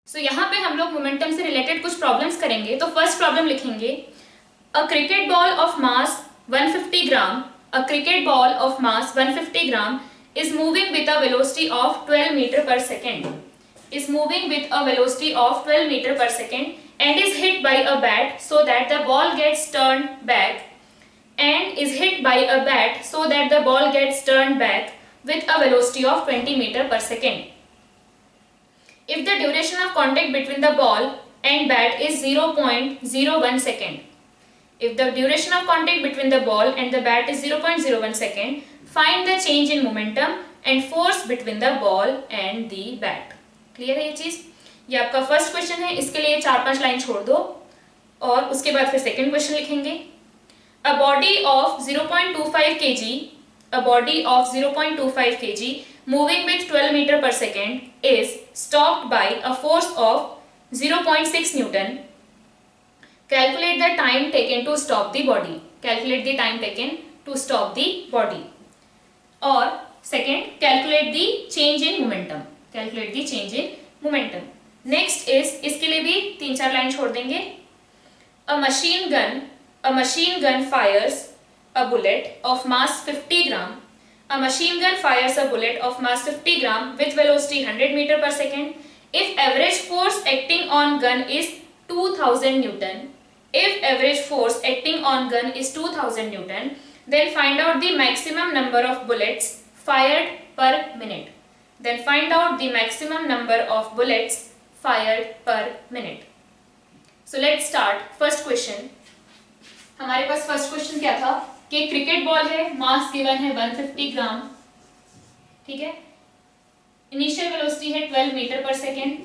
सो यहाँ पे हम लोग मोमेंटम से रिलेटेड कुछ प्रॉब्लम्स करेंगे। तो फर्स्ट प्रॉब्लम लिखेंगे, a cricket ball of mass 150 gram, a cricket ball of mass 150 gram is moving with a velocity of 12 meter per second, is moving with a velocity of 12 meter per second and is hit by a bat so that the ball gets turned back, and is hit by a bat so that the ball gets turned back with a velocity of 20 meter per second. If the duration of contact between the ball and bat is 0.01 second, if the duration of contact between the ball and the bat is 0.01 second, find the change in momentum and force between the ball and the bat. Clear है ये चीज? ये आपका first question है, इसके लिए 4-5 line छोड़ दो और उसके बाद फिर सेकंड क्वेश्चन लिखेंगे। A body of 0.25 kg, a body of 0.25 kg moving with 12 meter per second is stopped by a force of 0.6 Newton. Calculate the time taken to stop the body. Calculate the time taken to stop the body. और second, calculate the change in momentum, calculate the change in momentum. Next is, इसके लिए भी 3-4 line छोड़ देंगे। A machine gun fires a bullet of mass 50 gram, a machine gun fires a bullet of mass 50 gram with velocity 100 metre पर second. If average force acting on gun is 2000 newton, if average force acting on gun is 2000 Newton, then find out the maximum number of bullets fired per minute. Then find out the maximum number of bullets fired per minute. So let's start. First question. हमारे पास first question क्या था कि cricket ball है, मास given है 150 ग्राम, ठीक है, initial velocity है 12 metre पर सेकेंड,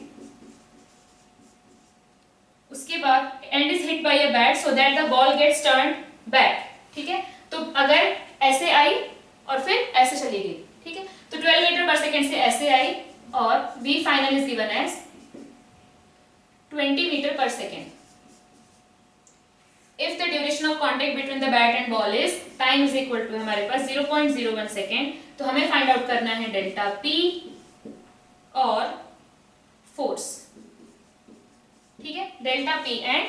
उसके बाद and is hit by a bat so that the ball gets turned back, ठीक है। तो अगर ऐसे आई और फिर ऐसे चली गई, ठीक है, तो 12 मीटर पर सेकेंड से ऐसे आई और v final is given as 20 metre पर second. If the duration of contact between the bat and ball is, time is equal to हमारे पास 0.01 सेकेंड, तो हमें फाइंड आउट करना है डेल्टा p और फोर्स, ठीक है, डेल्टा p एंड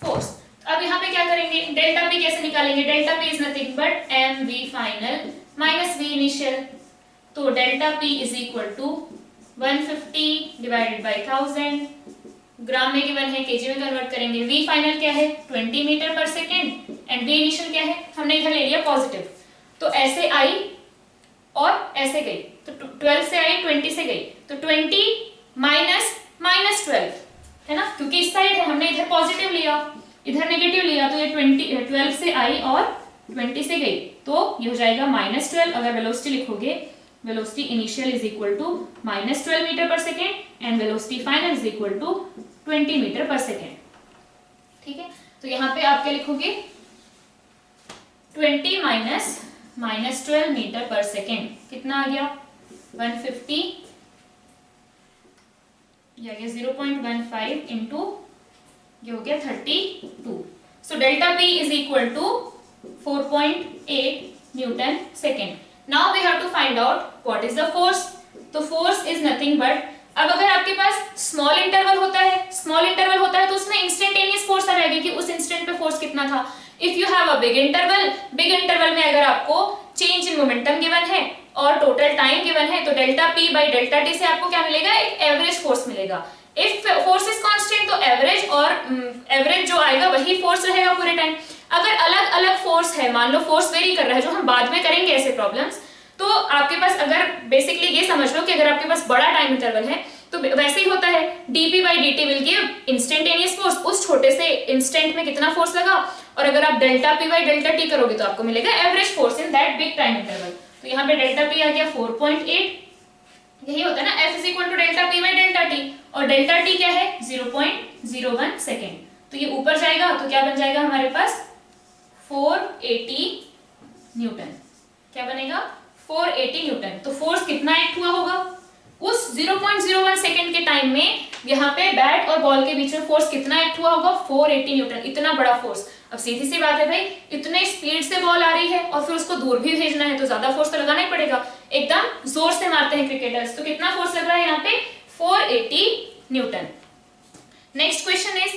फोर्स। अब यहाँ पे क्या करेंगे, डेल्टा p कैसे निकालेंगे? Delta p is nothing but mv final minus v initial, तो delta p is equal to 150 divided by 1000, gram में गिवन है, केजी में कन्वर्ट करेंगे। v फाइनल क्या है? 20 मीटर पर सेकेंड एंड v इनिशियल क्या है? हमने इधर ले लिया पॉजिटिव, तो ऐसे आई और ऐसे गई, तो 12 से आई 20 से गई, तो 20 माइनस 12 है ना, क्योंकि इस साइड है, हमने इधर पॉजिटिव लिया, इधर नेगेटिव लिया, तो ये 12 से आई और 20 से गई, तो ये हो जाएगा -12। अगर वेलोसिटी लिखोगे, velocity initial is equal to -12 metre पर second and velocity final is equal to 20 metre पर सेकेंड, ठीक है। तो यहाँ पे आप क्या लिखोगे? 20 माइनस -12 मीटर पर सेकेंड कितना आ गया? 150, ये आ गया 0.15 इंटू ये हो गया 32। So delta p is equal to 4.8 newton second. Now we have to find out what is the force. तो फोर्स इज नथिंग बट, अब अगर आपके पास स्मॉल इंटरवल होता है तो उसमें इंस्टेंटेनियस फोर्स आ जाएगी कि उस इंस्टेंट पे फोर्स कितना था। If you have a big interval में अगर आपको चेंज इन मोमेंटम गिवन है और टोटल टाइम गिवन है, तो delta p by delta t से आपको क्या मिलेगा? एक एवरेज फोर्स मिलेगा। इफ फोर्स इज कांस्टेंट तो एवरेज और एवरेज जो आएगा वही फोर्स रहेगा पूरे टाइम। अगर अलग अलग फोर्स है, मान लो फोर्स वेरी कर रहा है, जो हम बाद में करेंगे ऐसे प्रॉब्लम्स, तो आपके पास अगर बेसिकली ये समझ लो कि अगर आपके पास बड़ा टाइम इंटरवल है तो वैसे ही होता है, dp by dt will give instantaneous force, उस छोटे से इंस्टेंट में कितना फोर्स लगा, और अगर आप delta p by delta t करोगे तो आपको मिलेगा average force in that big time interval. तो यहाँ पे डेल्टा p आ गया 4.8, यही होता है ना, f is equal to delta p by delta t, और डेल्टा t क्या है? 0.01 सेकेंड, तो ये ऊपर जाएगा तो क्या बन जाएगा हमारे पास? 480 न्यूटन। क्या बनेगा? 480 न्यूटन। तो फोर्स कितना एक्ट हुआ होगा उस 0.01 सेकेंड के टाइम में? यहाँ पे बैट और बॉल के बीच में फोर्स कितना एक्ट हुआ होगा? 480 न्यूटन। इतना बड़ा फोर्स। अब सीधी सी बात है भाई, इतने स्पीड से बॉल आ रही है और फिर उसको दूर भी भेजना है तो ज्यादा फोर्स तो लगाना ही पड़ेगा, एकदम जोर से मारते हैं क्रिकेटर्स, तो कितना फोर्स लग रहा है यहाँ पे? 480 newton. Next question is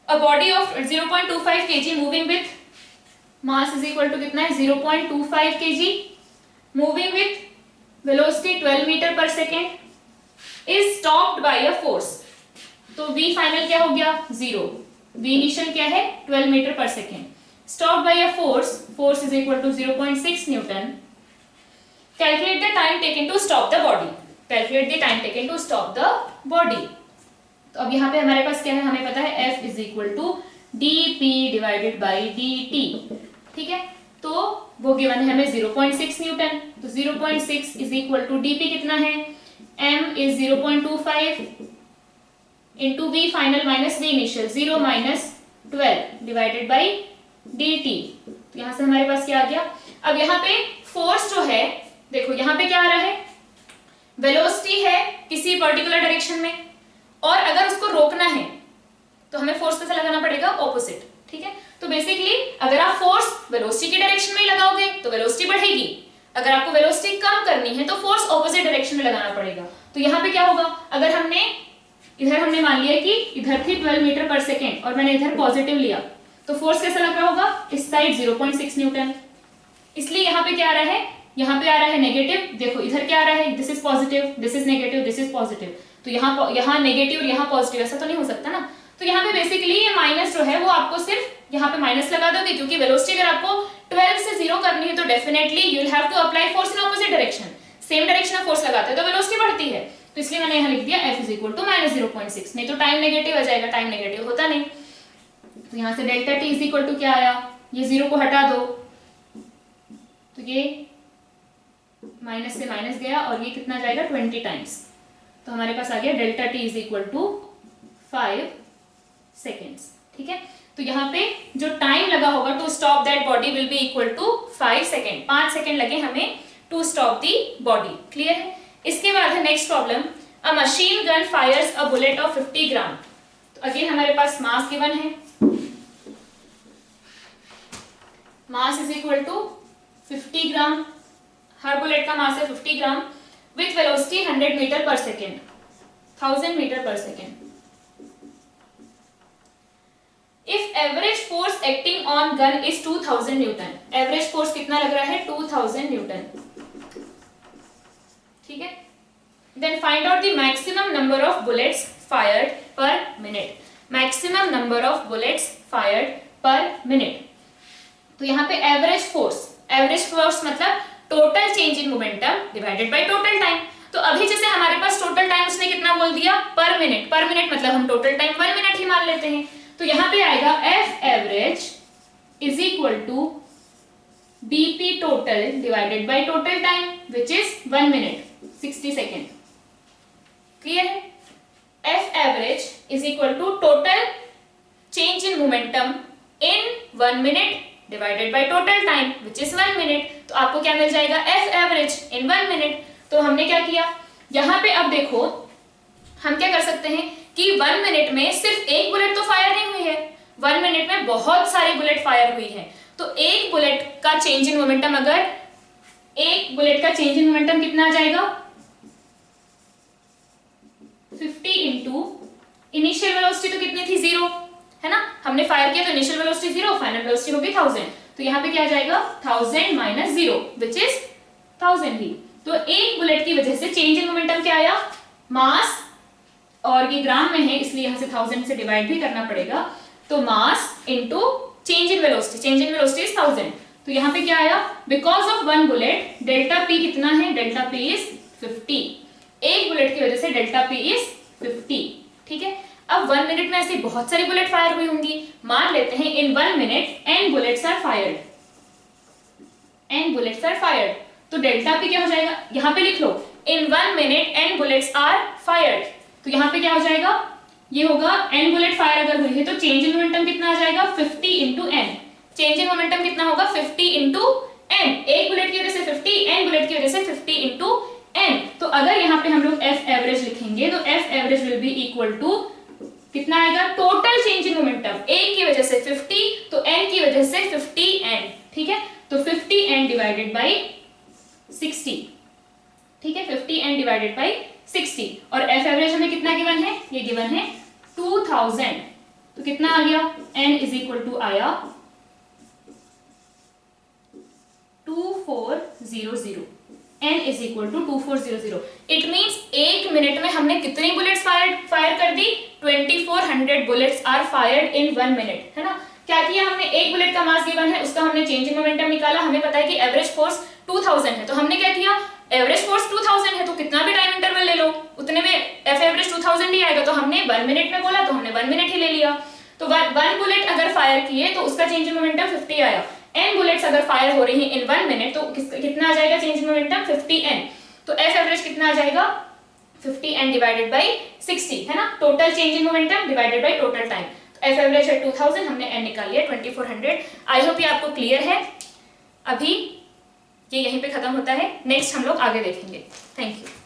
a body of 0.25 kg moving with mass is equal to कितना है 0.25 kg moving with velocity 12 metre पर second is stopped by a force. तो v फाइनल क्या हो गया 0, v इनिशियल क्या है 12 मीटर पर second, stopped by a force is equal to 0.6 newton. Calculate the time taken to stop the body, calculate the time taken to stop the body. तो अब यहाँ पे हमारे पास क्या है, हमें पता है F is equal to dp divided by dt, ठीक है। तो वो गिवन है हमें 0.6 न्यूटन, तो 0.6 इज इक्वल टू dp कितना है, m is 0.25 into v final minus v initial 0 minus 12 divided by dt। तो यहाँ से हमारे पास क्या आ गया। अब यहाँ पे फोर्स जो है, देखो यहाँ पे क्या आ रहा है, वेलोसिटी है किसी पर्टिकुलर डायरेक्शन में, और अगर उसको रोकना है तो हमें फोर्स कैसा लगाना पड़ेगा, ऑपोजिट, ठीक है। तो बेसिकली अगर आप फोर्स वेलोसिटी की डायरेक्शन में ही लगाओगे तो वेलोसिटी बढ़ेगी, अगर आपको वेलोसिटी कम करनी है तो फोर्स ऑपोजिट डायरेक्शन में लगाना पड़ेगा। तो यहाँ पे क्या होगा, अगर हमने मान लिया कि इधर थी 12 मीटर पर सेकेंड और मैंने इधर पॉजिटिव लिया, तो फोर्स कैसा लग रहा होगा, इस साइड 0.6 न्यूटन। इसलिए यहाँ पे क्या आ रहा है, यहाँ पे आ रहा है नेगेटिव, देखो इधर क्या आ रहा है, this is positive, this is negative, this is positive, तो यहाँ नेगेटिव और यहाँ पॉजिटिव, ऐसा तो नहीं हो सकता ना। तो यहाँ पे बेसिकली ये माइनस जो है वो आपको सिर्फ यहाँ पे माइनस लगा दोगे, क्योंकि वेलोसिटी अगर आपको 12 से 0 करनी है तो definitely you will have to apply force in opposite direction, same direction में फोर्स लगाते हैं तो वेलोसिटी बढ़ती है। तो इसलिए मैंने यहाँ लिख दिया F is equal to minus 0.6, नहीं तो टाइम नेगेटिव आ जाएगा, टाइम नेगेटिव होता नहीं। तो यहाँ से delta T is equal to क्या आया, ये 0 को हटा दो तो ये माइनस से माइनस गया और ये कितना जाएगा 20 टाइम्स, तो हमारे पास आ गया delta T is equal to 5 seconds, ठीक है। तो यहाँ पे जो टाइम लगा होगा to stop that body will be equal to 5 second, 5 second लगे हमें to stop the body, clear है। इसके बाद है next problem, a machine gun fires a bullet of 50 gram. तो अगेन हमारे पास मास गिवन है, mass is equal to 50 gram, हर बुलेट का मास है 50 ग्राम, विथ वेलोसिटी 100 मीटर पर सेकेंड, 1000 मीटर पर second. If average force acting on gun is 2000 newton, average force कितना लग रहा है 2000 न्यूटन, ठीक है। Then find out the maximum number of bullets fired per minute, maximum number of bullets fired per minute. तो यहाँ पे एवरेज फोर्स मतलब total change in momentum divided by total time. तो अभी जैसे हमारे पास टोटल टाइम उसने कितना बोल दिया, पर मिनट मतलब हम टोटल टाइम 1 मिनट ही मान लेते हैं। तो यहाँ पे आएगा F average is equal to BP total divided by total time which is 1 minute 60 second, clear है। F average is equal to total change in momentum in 1 minute divided by total time which is 1 minute. तो आपको क्या मिल जाएगा, F average in 1 minute. तो हमने क्या किया यहाँ पे, अब देखो हम क्या कर सकते हैं कि 1 मिनट में सिर्फ एक बुलेट तो फायर नहीं हुई है, 1 मिनट में बहुत सारी बुलेट फायर हुई है। तो एक बुलेट का चेंज इन मोमेंटम, अगर एक बुलेट का चेंज इन मोमेंटम कितना आ जाएगा 50 इंटू इनिशियल वेलोसिटी तो कितनी थी 0 है ना, हमने फायर किया तो इनिशियल वेलोसिटी 0, फाइनल वेलोसिटी होगी 1000। तो यहाँ पे क्या आ जाएगा 1000 माइनस 0 विच इज 1000 ही। तो एक बुलेट की वजह से चेंज इन मोमेंटम क्या आया, मास, और ये ग्राम में है इसलिए यहाँ से 1000 से डिवाइड भी करना पड़ेगा। तो mass into change in velocity, change in velocity is 1000। तो यहाँ पे क्या आया, because of 1 bullet delta P कितना है, डेल्टा पी इज 50, एक बुलेट की वजह से डेल्टा पी इज 50, ठीक है। अब 1 मिनट में ऐसे बहुत सारी बुलेट फायर हुई होंगी, मान लेते हैं in 1 minute n bullets are fired, n bullets are fired. तो डेल्टा पी क्या हो जाएगा, यहाँ पे लिख लो in 1 minute n bullets are fired. तो यहाँ पे क्या हो जाएगा, ये होगा n बुलेट फायर अगर हुई है तो चेंज इन मोमेंटम कितना आ जाएगा 50 into n, change in momentum कितना होगा 50 इंटू n, एक बुलेट की वजह से 50, n बुलेट की वजह से 50 इंटू n। तो अगर यहाँ पे हम लोग F एवरेज लिखेंगे तो F average will be equal to कितना आएगा, टोटल चेंज इन मोमेंटम, एक की वजह से 50 तो n की वजह से 50n, ठीक है। तो 50n डिवाइडेड बाई 60, ठीक है, 50n डिवाइडेड बाई 60। और F एवरेज हमें कितना गिवन है, ये गिवन है 2000, तो कितना आ गया, n इज इक्वल टू आया 2400, n is equal to 2400। It means 1 minute में हमने कितनी बुलेट्स फायर कर दी, 2400 bullets are fired in 1 minute, है ना। क्या किया हमने, एक बुलेट का मास गिवन है, उसका हमने चेंजिंग मोमेंटम निकाला, हमें पता है कि एवरेज फोर्स 2000 है, तो हमने क्या किया, एवरेज फोर्स 2000 है तो कितना भी टाइम इंटरवल ले लो उतने में एफ एवरेज 2000 ही आएगा, तो हमने 1 मिनट में बोला तो हमने 1 मिनट ही ले लिया। तो 1 बुलेट अगर फायर किए तो उसका चेंजिंग मोमेंटम 50 आया, n बुलेट्स अगर फायर हो रही हैं इन 1 मिनट तो कितना आ जाएगा चेंजिंग मोमेंटम 50n, तो एफ एवरेज कितना आ जाएगा 50n डिवाइडेड बाई 60, है ना, total changing momentum divided by total time. F average है 2000, हमने n निकाल लिया 2400। आई होप ये आपको क्लियर है। अभी ये यहीं पे खत्म होता है, नेक्स्ट हम लोग आगे देखेंगे। Thank you.